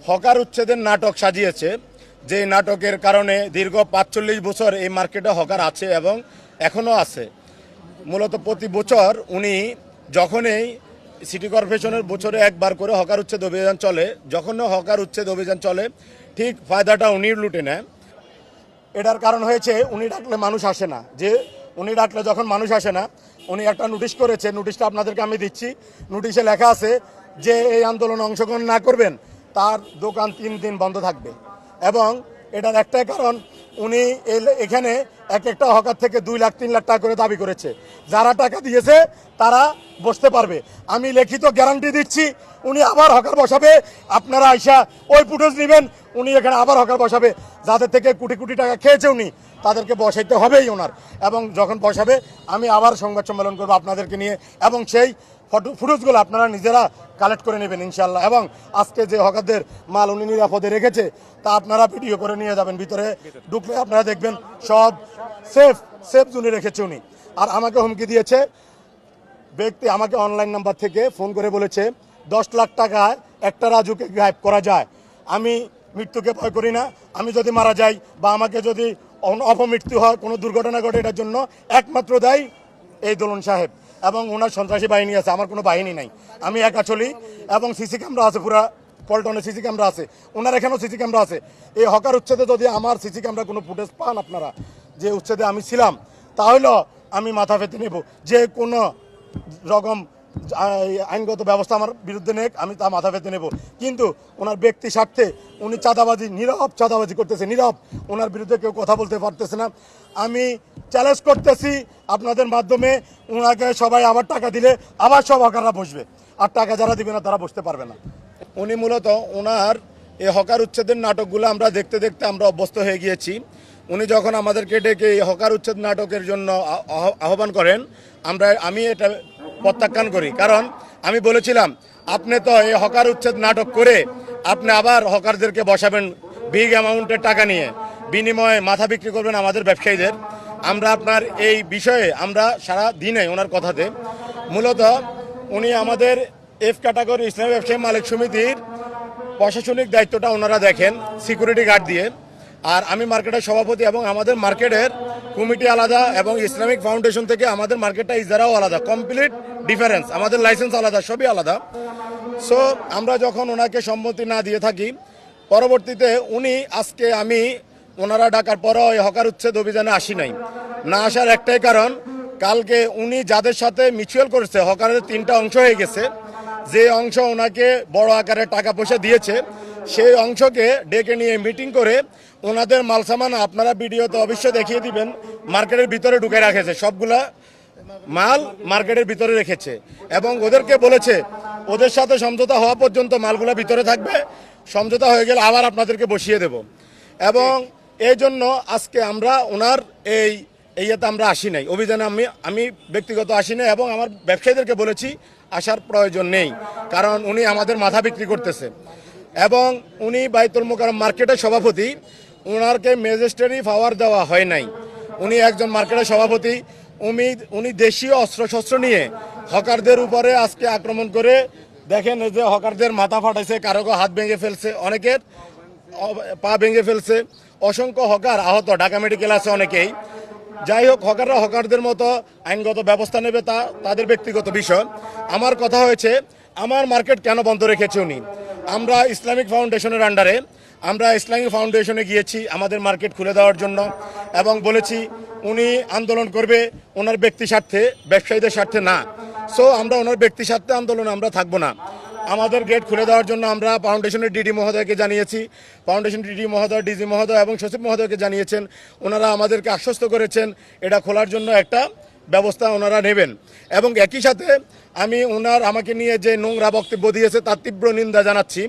Hawker উচ্ছেদের নাটক সাজিয়েছে, যে নাটকের কারণে দীর্ঘ ৪৫ বছর এই মার্কেটে হকার আছে এবং এখনও আছে। মূলত প্রতি বছর উনি যখনই সিটি কর্পোরেশনের বছরে একবার করে হকার উচ্ছেদ অভিযান চলে, যখন হকার উচ্ছেদ অভিযান চলে ঠিক ফায়দাটা উনি লুটে নেয়। এটার কারণ হয়েছে উনি ডাকলে মানুষ আসে না, যে উনি ডাকলে যখন মানুষ আসে না, উনি একটা নোটিশ করেছে, নোটিশটা আপনাদেরকে আমি দিচ্ছি। নোটিশে লেখা আছে যে এই আন্দোলনে অংশগ্রহণ না করবেন তার দোকান 3 দিন বন্ধ থাকবে। এবং এটার একটাই কারণ, উনি এখানে এক একটা হকার থেকে 2 লাখ 3 লাখ টাকা করে দাবি করেছে। যারা টাকা দিয়েছে তারা বসতে পারবে। আমি লিখিত গ্যারান্টি দিচ্ছি উনি আবার হকার বসাবে। আপনারা আইসা ওই ফুটেজ নেবেন, উনি এখানে আবার হকার বসাবে। যাদের থেকে কোটি কোটি টাকা খেয়েছে উনি, তাদেরকে বসাইতে হবেই ওনার। এবং যখন বসাবে আমি আবার সংবাদ সম্মেলন করবো আপনাদেরকে নিয়ে, এবং সেই ফুটেজগুলো আপনারা নিজেরা কালেক্ট করে নেবেন ইনশাল্লাহ। এবং আজকে যে হকারদের মাল উনি নিরাপদে রেখেছে তা আপনারা ভিডিও করে নিয়ে যাবেন। ভিতরে ঢুকলে আপনারা দেখবেন সব সেফ জোনে রেখেছে উনি। আর আমাকে হুমকি দিয়েছে ব্যক্তি, আমাকে অনলাইন নাম্বার থেকে ফোন করে বলেছে 10 লাখ টাকায় একটা রাজুকে গায়েব করা যায়। আমি মৃত্যুকে ভয় করি না। আমি যদি মারা যাই বা আমাকে যদি অপমৃত্যু হয়, কোনো দুর্ঘটনা ঘটে, এটার জন্য একমাত্র দায়ী এই দোলন সাহেব এবং ওনার সন্ত্রাসী বাহিনী আছে। আমার কোনো বাহিনী নাই, আমি একা চলি। এবং সিসি ক্যামেরা আছে, পুরা পল্টনে সিসি ক্যামেরা আছে, ওনার এখানেও সিসি ক্যামেরা আছে। এই হকার উচ্ছেদে যদি আমার সিসি ক্যামেরা কোনো ফুটেজ পান আপনারা, যে উচ্ছেদে আমি ছিলাম, তাহলে আমি মাথা পেতে নেব। যে কোনো রকম আইনগত ব্যবস্থা আমার বিরুদ্ধে নেক, আমি তা মাথা পেতে নেব। কিন্তু ওনার ব্যক্তি স্বার্থে উনি চাঁদাবাজি, নীরব চাঁদাবাজি করতেছে, নীরব। ওনার বিরুদ্ধে কেউ কথা বলতে পারতেছে না। আমি চ্যালেঞ্জ করতেছি আপনাদের মাধ্যমে, ওনাকে সবাই আবার টাকা দিলে আবার সব হকাররা বসবে, আর টাকা যারা দিবে না তারা বসতে পারবে না। উনি মূলত ওনার এই হকার উচ্ছেদের নাটকগুলো আমরা দেখতে দেখতে আমরা অভ্যস্ত হয়ে গিয়েছি। উনি যখন আমাদেরকে ডেকে এই হকার উচ্ছেদ নাটকের জন্য আহ্বান করেন, আমি এটা প্রত্যাখ্যান করি। কারণ আমি বলেছিলাম আপনি তো এই হকার উচ্ছেদ নাটক করে আপনি আবার হকারদেরকে বসাবেন বিগ অ্যামাউন্টের টাকা নিয়ে, বিনিময়ে মাথা বিক্রি করবেন আমাদের ব্যবসায়ীদের। আমরা আপনার এই বিষয়ে আমরা সারা দিনে ওনার কথাতে, মূলত উনি আমাদের এফ ক্যাটাগরি ইসলামী ব্যবসায়ী মালিক সমিতির প্রশাসনিক দায়িত্বটা ওনারা দেখেন সিকিউরিটি গার্ড দিয়ে। আর আমি মার্কেটের সভাপতি, এবং আমাদের মার্কেটের কমিটি আলাদা এবং ইসলামিক ফাউন্ডেশন থেকে আমাদের মার্কেটটা ইজারাও আলাদা, কমপ্লিট ডিফারেন্স, আমাদের লাইসেন্স আলাদা, সবই আলাদা। সো আমরা যখন ওনাকে সম্মতি না দিয়ে থাকি, পরবর্তীতে উনি আজকে আমি ওনারা ডাকার পরও এই হকার উচ্ছেদ অভিযানে আসি নাই। না আসার একটাই কারণ, কালকে উনি যাদের সাথে মিউচুয়াল করেছে, হকারের 3টা অংশ হয়ে গেছে। যে অংশ ওনাকে বড় আকারে টাকা পয়সা দিয়েছে, সেই অংশকে ডেকে নিয়ে মিটিং করে ওনাদের মালসামান আপনারা ভিডিওতে অবশ্যই দেখিয়ে দিবেন, মার্কেটের ভিতরে ঢুকে রাখেছে, সবগুলা মাল মার্কেটের ভিতরে রেখেছে। এবং ওদেরকে বলেছে ওদের সাথে সমঝোতা হওয়া পর্যন্ত মালগুলা ভিতরে থাকবে, সমঝোতা হয়ে গেলে আবার আপনাদেরকে বসিয়ে দেব। এবং এই জন্য আজকে আমরা ওনার ইয়েতে আমরা আসি নাই, অভিযানে আমি ব্যক্তিগত আসি নাই। এবং আমার ব্যবসায়ীদেরকে বলেছি আসার প্রয়োজন নেই, কারণ উনি আমাদের মাথা বিক্রি করতেছে। এবং উনি বাইতুল মোকাররম মার্কেটের সভাপতি, ওনারকে ম্যাজিস্ট্রেরি পাওয়ার দেওয়া হয় নাই। উনি একজন মার্কেটের সভাপতি, উনি দেশীয় অস্ত্রশস্ত্র নিয়ে হকারদের উপরে আজকে আক্রমণ করে, দেখেন যে হকারদের মাথা ফাটাইছে, কারো হাত ভেঙে ফেলছে, অনেকের পা ভেঙে ফেলছে, অসংখ্য হকার আহত, ঢাকা মেডিকেল আছে অনেকেই। যাই হোক, হকাররা হকারদের মতো আইনগত ব্যবস্থা নেবে, তা তাদের ব্যক্তিগত বিষয়। আমার কথা হয়েছে আমার মার্কেট কেন বন্ধ রেখেছে উনি। আমরা ইসলামিক ফাউন্ডেশনের আন্ডারে আমরা ইসলামিক ফাউন্ডেশনে গিয়েছি আমাদের মার্কেট খুলে দেওয়ার জন্য, এবং বলেছি উনি আন্দোলন করবে ওনার ব্যক্তি স্বার্থে, ব্যবসায়ীদের স্বার্থে না। সো আমরা ওনার ব্যক্তি স্বার্থে আন্দোলনে আমরা থাকবো না। আমাদের গেট খুলে দেওয়ার জন্য আমরা ফাউন্ডেশনের ডিডি মহোদয়কে জানিয়েছি, ফাউন্ডেশন ডিডি মহোদয়, ডিজি মহোদয় এবং সচিব মহোদয়কে জানিয়েছেন। ওনারা আমাদেরকে আশ্বস্ত করেছেন এটা খোলার জন্য একটা ব্যবস্থা ওনারা নেবেন। এবং একই সাথে আমি আমাকে নিয়ে যে নোংরা বক্তব্য দিয়েছে তার তীব্র নিন্দা জানাচ্ছি।